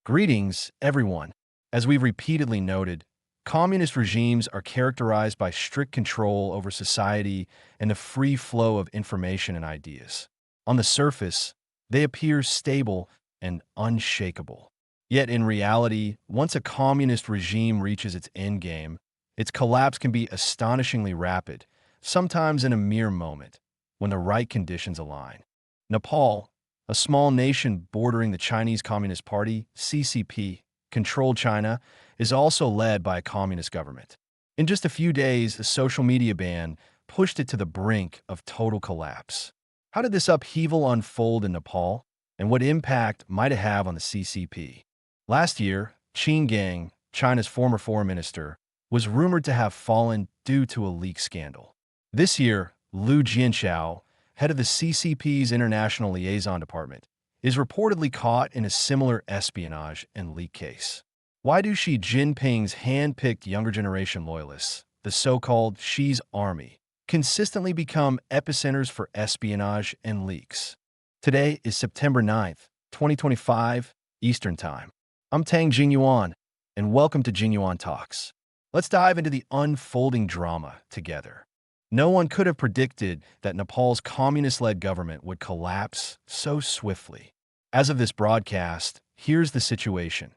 Greetings, everyone. As we've repeatedly noted, communist regimes are characterized by strict control over society and the free flow of information and ideas. On the surface, they appear stable and unshakable. Yet in reality, once a communist regime reaches its endgame, its collapse can be astonishingly rapid, sometimes in a mere moment, when the right conditions align. Nepal, a small nation bordering the Chinese Communist Party, CCP, controlled China, is also led by a communist government. In just a few days, a social media ban pushed it to the brink of total collapse. How did this upheaval unfold in Nepal, and what impact might it have on the CCP? Last year, Qin Gang, China's former foreign minister, was rumored to have fallen due to a leak scandal. This year, Liu Jianchao, head of the CCP's International Liaison Department, is reportedly caught in a similar espionage and leak case. Why do Xi Jinping's hand-picked younger generation loyalists, the so-called Xi's army, consistently become epicenters for espionage and leaks? Today is September 9th, 2025, Eastern Time. I'm Tang Jingyuan, and welcome to Jingyuan Talks. Let's dive into the unfolding drama together. No one could have predicted that Nepal's communist-led government would collapse so swiftly. As of this broadcast, here's the situation.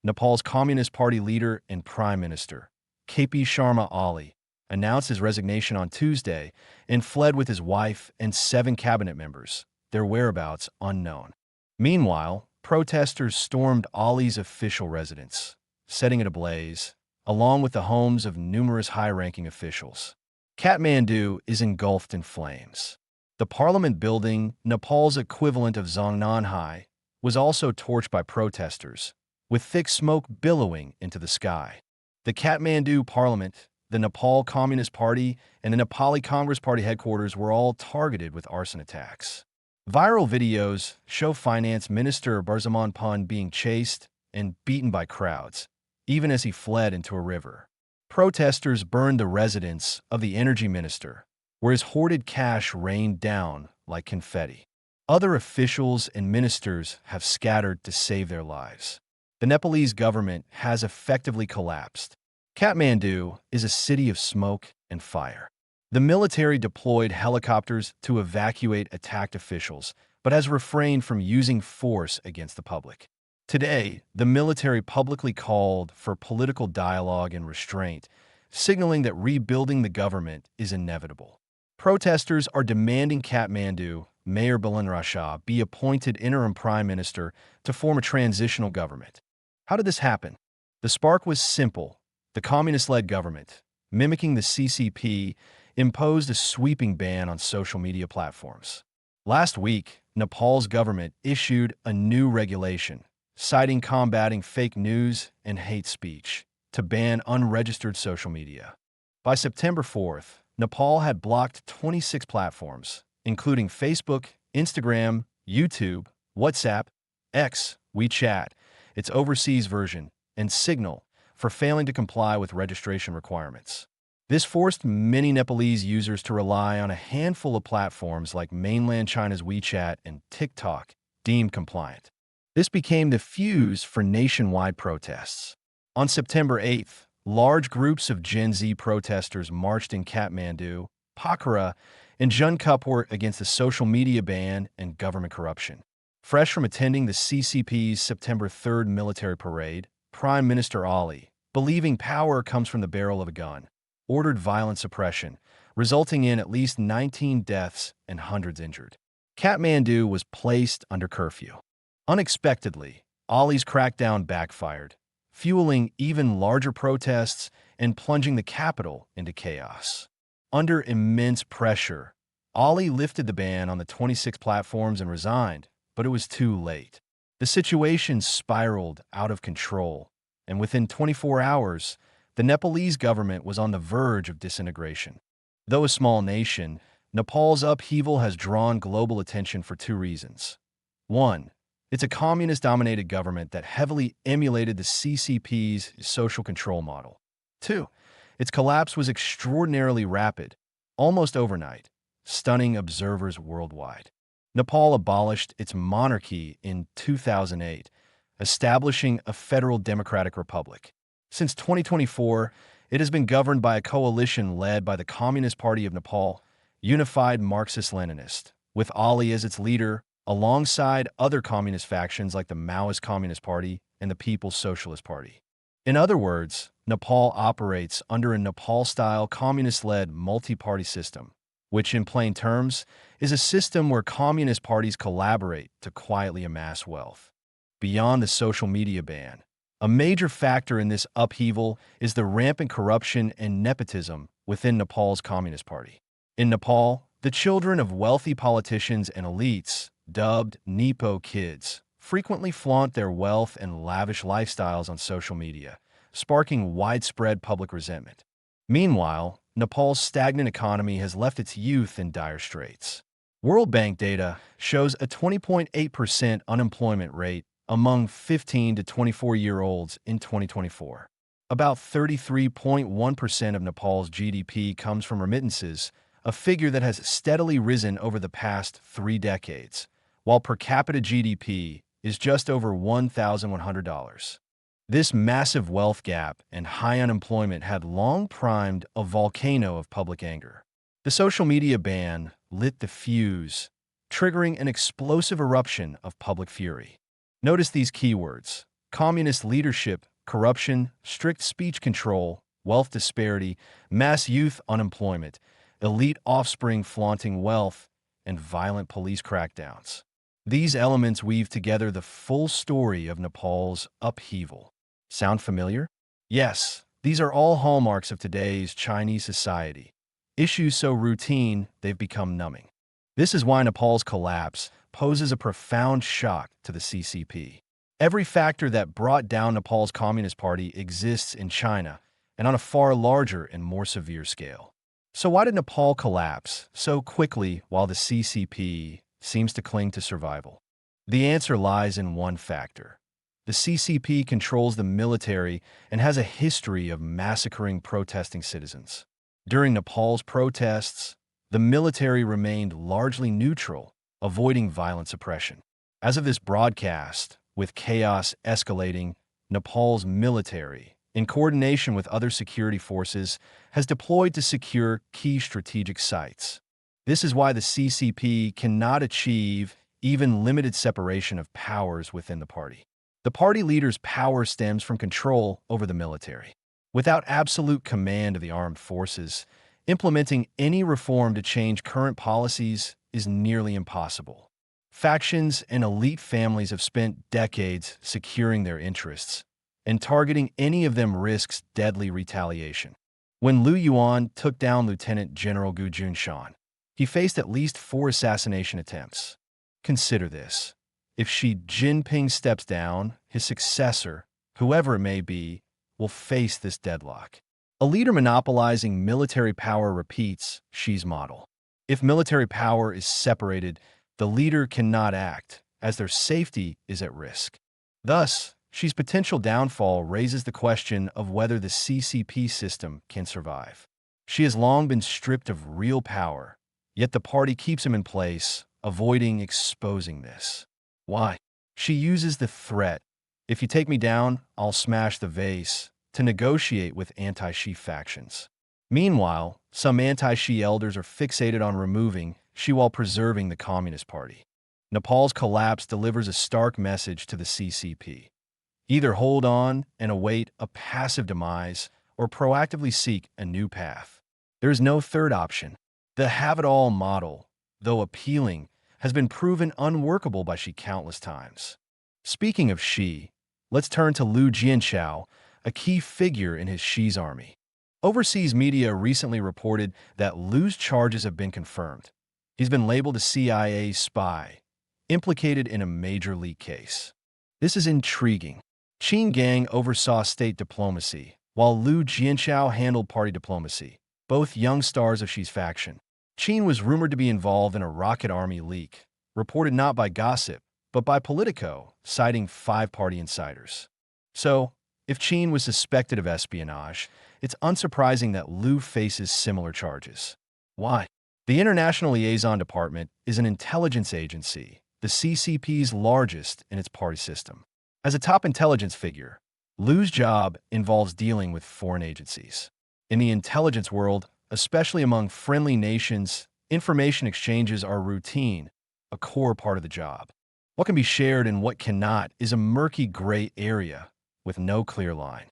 Nepal's Communist Party leader and Prime Minister, KP Sharma Ali, announced his resignation on Tuesday and fled with his wife and 7 cabinet members, their whereabouts unknown. Meanwhile, protesters stormed Ali's official residence, setting it ablaze, along with the homes of numerous high-ranking officials. Kathmandu is engulfed in flames. The parliament building, Nepal's equivalent of Zongnanhai, was also torched by protesters, with thick smoke billowing into the sky. The Kathmandu parliament, the Nepal Communist Party, and the Nepali Congress Party headquarters were all targeted with arson attacks. Viral videos show Finance Minister Barzaman Pun being chased and beaten by crowds, even as he fled into a river. Protesters burned the residence of the energy minister, where his hoarded cash rained down like confetti. Other officials and ministers have scattered to save their lives. The Nepalese government has effectively collapsed. Kathmandu is a city of smoke and fire. The military deployed helicopters to evacuate attacked officials, but has refrained from using force against the public. Today, the military publicly called for political dialogue and restraint, signaling that rebuilding the government is inevitable. Protesters are demanding Kathmandu Mayor Balendra Shah be appointed interim prime minister to form a transitional government. How did this happen? The spark was simple. The communist-led government, mimicking the CCP, imposed a sweeping ban on social media platforms. Last week, Nepal's government issued a new regulation, citing combating fake news and hate speech, to ban unregistered social media. By September 4th, Nepal had blocked 26 platforms, including Facebook, Instagram, YouTube, WhatsApp, X, WeChat, its overseas version, and Signal, for failing to comply with registration requirements. This forced many Nepalese users to rely on a handful of platforms like mainland China's WeChat and TikTok, deemed compliant. This became the fuse for nationwide protests. On September 8th, large groups of Gen Z protesters marched in Kathmandu, Pokhara, and Jankupur against the social media ban and government corruption. Fresh from attending the CCP's September 3rd military parade, Prime Minister Ali, believing power comes from the barrel of a gun, ordered violent suppression, resulting in at least 19 deaths and hundreds injured. Kathmandu was placed under curfew. Unexpectedly, Ali's crackdown backfired, fueling even larger protests and plunging the capital into chaos. Under immense pressure, Ali lifted the ban on the 26 platforms and resigned, but it was too late. The situation spiraled out of control, and within 24 hours, the Nepalese government was on the verge of disintegration. Though a small nation, Nepal's upheaval has drawn global attention for 2 reasons. 1. It's a communist-dominated government that heavily emulated the CCP's social control model. 2. Its collapse was extraordinarily rapid, almost overnight, stunning observers worldwide. Nepal abolished its monarchy in 2008, establishing a federal democratic republic. Since 2024, it has been governed by a coalition led by the Communist Party of Nepal, Unified Marxist-Leninist, with Ali as its leader, alongside other communist factions like the Maoist Communist Party and the People's Socialist Party. In other words, Nepal operates under a Nepal-style communist-led multi-party system, which in plain terms is a system where communist parties collaborate to quietly amass wealth. Beyond the social media ban, a major factor in this upheaval is the rampant corruption and nepotism within Nepal's Communist Party. In Nepal, the children of wealthy politicians and elites, dubbed Nepo kids, frequently flaunt their wealth and lavish lifestyles on social media, sparking widespread public resentment. Meanwhile, Nepal's stagnant economy has left its youth in dire straits. World Bank data shows a 20.8% unemployment rate among 15 to 24-year-olds in 2024. About 33.1% of Nepal's GDP comes from remittances, a figure that has steadily risen over the past 3 decades, while per capita GDP is just over $1,100. This massive wealth gap and high unemployment had long primed a volcano of public anger. The social media ban lit the fuse, triggering an explosive eruption of public fury. Notice these keywords: communist leadership, corruption, strict speech control, wealth disparity, mass youth unemployment, elite offspring flaunting wealth, and violent police crackdowns. These elements weave together the full story of Nepal's upheaval. Sound familiar? Yes, these are all hallmarks of today's Chinese society. Issues so routine, they've become numbing. This is why Nepal's collapse poses a profound shock to the CCP. Every factor that brought down Nepal's Communist Party exists in China, and on a far larger and more severe scale. So why did Nepal collapse so quickly while the CCP seems to cling to survival? The answer lies in one factor. The CCP controls the military and has a history of massacring protesting citizens. During Nepal's protests, the military remained largely neutral, avoiding violent suppression. As of this broadcast, with chaos escalating, Nepal's military, in coordination with other security forces, has deployed to secure key strategic sites. This is why the CCP cannot achieve even limited separation of powers within the party. The party leader's power stems from control over the military. Without absolute command of the armed forces, implementing any reform to change current policies is nearly impossible. Factions and elite families have spent decades securing their interests, and targeting any of them risks deadly retaliation. When Liu Yuan took down Lieutenant General Gu Junshan, he faced at least 4 assassination attempts. Consider this. If Xi Jinping steps down, his successor, whoever it may be, will face this deadlock. A leader monopolizing military power repeats Xi's model. If military power is separated, the leader cannot act, as their safety is at risk. Thus, Xi's potential downfall raises the question of whether the CCP system can survive. Xi has long been stripped of real power, yet the party keeps him in place, avoiding exposing this. Why? Xi uses the threat, "If you take me down, I'll smash the vase," to negotiate with anti-Xi factions. Meanwhile, some anti-Xi elders are fixated on removing Xi while preserving the Communist Party. Nepal's collapse delivers a stark message to the CCP. Either hold on and await a passive demise, or proactively seek a new path. There is no third option. The have-it-all model, though appealing, has been proven unworkable by Xi countless times. Speaking of Xi, let's turn to Liu Jianchao, a key figure in his Xi's army. Overseas media recently reported that Liu's charges have been confirmed. He's been labeled a CIA spy, implicated in a major leak case. This is intriguing. Qin Gang oversaw state diplomacy, while Liu Jianchao handled party diplomacy, both young stars of Xi's faction. Qin was rumored to be involved in a rocket army leak, reported not by gossip, but by Politico, citing 5 party insiders. So, if Qin was suspected of espionage, it's unsurprising that Liu faces similar charges. Why? The International Liaison Department is an intelligence agency, the CCP's largest in its party system. As a top intelligence figure, Liu's job involves dealing with foreign agencies. In the intelligence world, especially among friendly nations, information exchanges are routine, a core part of the job. What can be shared and what cannot is a murky gray area with no clear line.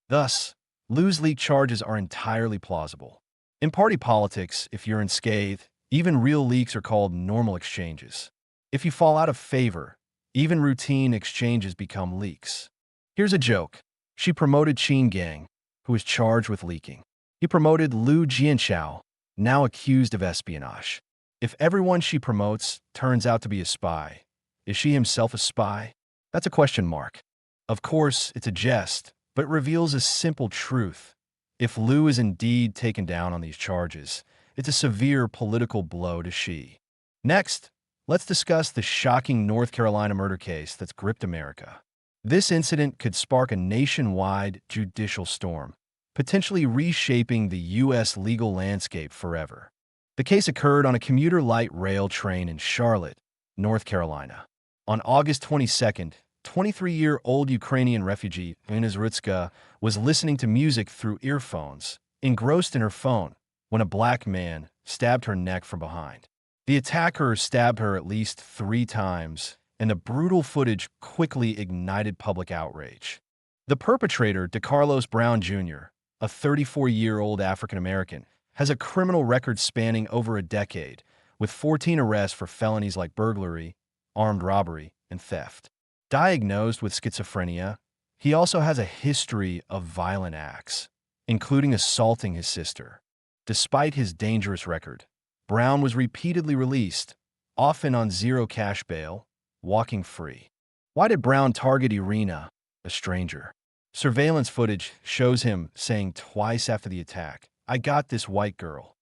Thus, Liu's leak charges are entirely plausible. In party politics, if you're unscathed, even real leaks are called normal exchanges. If you fall out of favor, even routine exchanges become leaks. Here's a joke. She promoted Qin Gang, who is charged with leaking. He promoted Liu Jianshao, now accused of espionage. If everyone she promotes turns out to be a spy, is she himself a spy? That's a question mark. Of course, it's a jest, but it reveals a simple truth. If Liu is indeed taken down on these charges, it's a severe political blow to Xi. Next, let's discuss the shocking North Carolina murder case that's gripped America. This incident could spark a nationwide judicial storm, potentially reshaping the U.S. legal landscape forever. The case occurred on a commuter light rail train in Charlotte, North Carolina. On August 22nd, 23-year-old Ukrainian refugee Ina Zrutska was listening to music through earphones, engrossed in her phone, when a black man stabbed her neck from behind. The attacker stabbed her at least 3 times, and the brutal footage quickly ignited public outrage. The perpetrator, DeCarlos Brown Jr., a 34-year-old African-American, has a criminal record spanning over a decade, with 14 arrests for felonies like burglary, armed robbery, and theft. Diagnosed with schizophrenia, he also has a history of violent acts, including assaulting his sister. Despite his dangerous record, Brown was repeatedly released, often on zero cash bail, walking free. Why did Brown target Irina, a stranger? Surveillance footage shows him saying twice after the attack, "I got this white girl."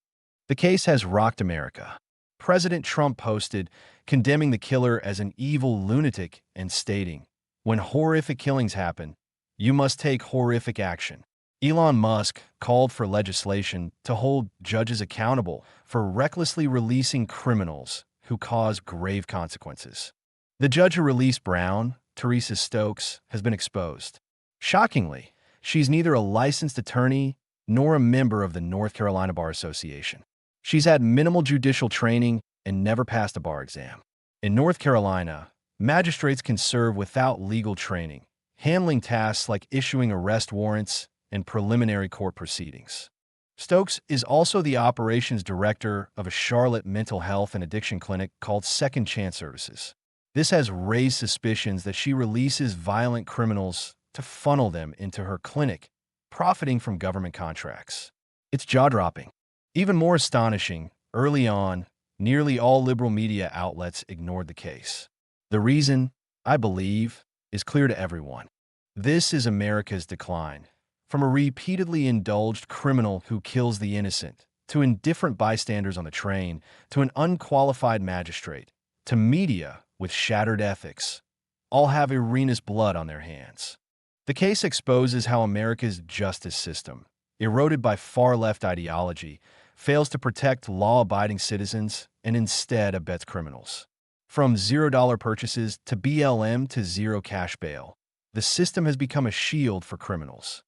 The case has rocked America. President Trump posted, condemning the killer as an evil lunatic and stating, "When horrific killings happen, you must take horrific action." Elon Musk called for legislation to hold judges accountable for recklessly releasing criminals who cause grave consequences. The judge who released Brown, Teresa Stokes, has been exposed. Shockingly, she's neither a licensed attorney nor a member of the North Carolina Bar Association. She's had minimal judicial training and never passed a bar exam. In North Carolina, magistrates can serve without legal training, handling tasks like issuing arrest warrants and preliminary court proceedings. Stokes is also the operations director of a Charlotte mental health and addiction clinic called Second Chance Services. This has raised suspicions that she releases violent criminals to funnel them into her clinic, profiting from government contracts. It's jaw-dropping. Even more astonishing, early on, nearly all liberal media outlets ignored the case. The reason, I believe, is clear to everyone. This is America's decline. From a repeatedly indulged criminal who kills the innocent, to indifferent bystanders on the train, to an unqualified magistrate, to media with shattered ethics, all have Irina's blood on their hands. The case exposes how America's justice system, eroded by far-left ideology, fails to protect law-abiding citizens and instead abets criminals. From $0 purchases to BLM to zero cash bail, the system has become a shield for criminals.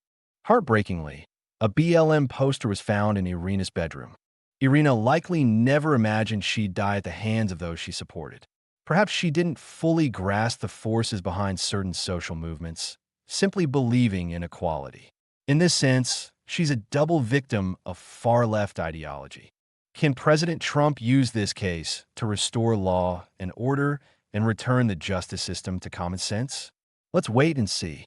Heartbreakingly, a BLM poster was found in Irina's bedroom. Irina likely never imagined she'd die at the hands of those she supported. Perhaps she didn't fully grasp the forces behind certain social movements, simply believing in equality. In this sense, she's a double victim of far-left ideology. Can President Trump use this case to restore law and order and return the justice system to common sense? Let's wait and see.